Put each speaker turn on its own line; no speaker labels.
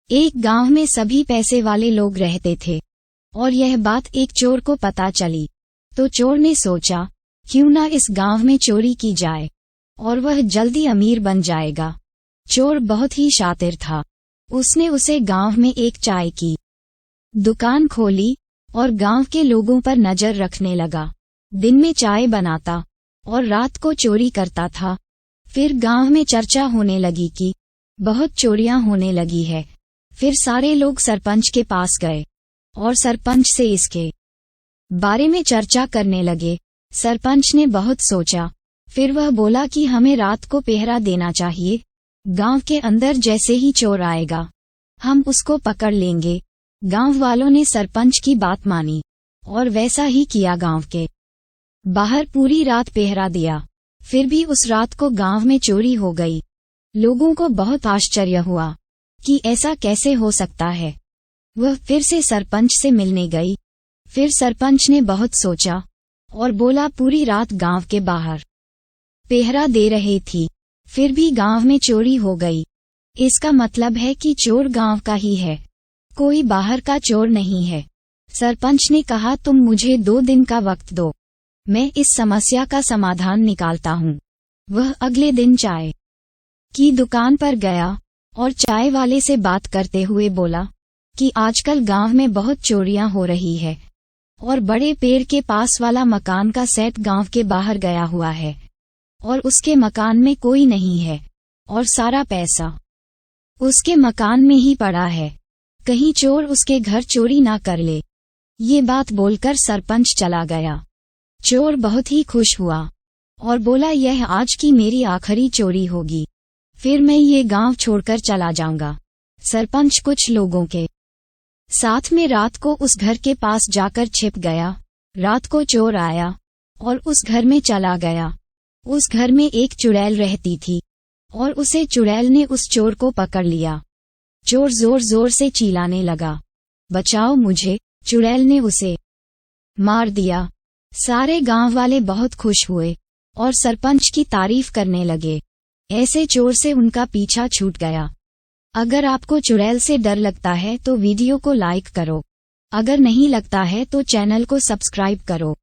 एक गांव में सभी पैसे वाले लोग रहते थे और यह बात एक चोर को पता चली। तो चोर ने सोचा, क्यों ना इस गांव में चोरी की जाए और वह जल्दी अमीर बन जाएगा। चोर बहुत ही शातिर था। उसने उसे गांव में एक चाय की दुकान खोली और गांव के लोगों पर नजर रखने लगा। दिन में चाय बनाता और रात को चोरी करता था। फिर गांव में चर्चा होने लगी कि बहुत चोरियां होने लगी है। फिर सारे लोग सरपंच के पास गए और सरपंच से इसके बारे में चर्चा करने लगे। सरपंच ने बहुत सोचा, फिर वह बोला कि हमें रात को पहरा देना चाहिए। गांव के अंदर जैसे ही चोर आएगा हम उसको पकड़ लेंगे। गांव वालों ने सरपंच की बात मानी और वैसा ही किया। गांव के बाहर पूरी रात पहरा दिया। फिर भी उस रात को गांव में चोरी हो गई। लोगों को बहुत आश्चर्य हुआ कि ऐसा कैसे हो सकता है। वह फिर से सरपंच से मिलने गई। फिर सरपंच ने बहुत सोचा और बोला, पूरी रात गांव के बाहर पहरा दे रही थी, फिर भी गांव में चोरी हो गई। इसका मतलब है कि चोर गांव का ही है, कोई बाहर का चोर नहीं है। सरपंच ने कहा, तुम मुझे 2 दिन का वक्त दो, मैं इस समस्या का समाधान निकालता हूँ। वह अगले दिन चाय की दुकान पर गया और चाय वाले से बात करते हुए बोला कि आजकल गांव में बहुत चोरियां हो रही है और बड़े पेड़ के पास वाला मकान का सेट गांव के बाहर गया हुआ है और उसके मकान में कोई नहीं है और सारा पैसा उसके मकान में ही पड़ा है। कहीं चोर उसके घर चोरी ना कर ले। ये बात बोलकर सरपंच चला गया। चोर बहुत ही खुश हुआ और बोला, यह आज की मेरी आखिरी चोरी होगी, फिर मैं ये गांव छोड़कर चला जाऊंगा। सरपंच कुछ लोगों के साथ में रात को उस घर के पास जाकर छिप गया। रात को चोर आया और उस घर में चला गया। उस घर में एक चुड़ैल रहती थी और उसे चुड़ैल ने उस चोर को पकड़ लिया। चोर जोर जोर से चिल्लाने लगा, बचाओ मुझे। चुड़ैल ने उसे मार दिया। सारे गांव वाले बहुत खुश हुए और सरपंच की तारीफ करने लगे। ऐसे चोर से उनका पीछा छूट गया। अगर आपको चुड़ैल से डर लगता है तो वीडियो को लाइक करो, अगर नहीं लगता है तो चैनल को सब्सक्राइब करो।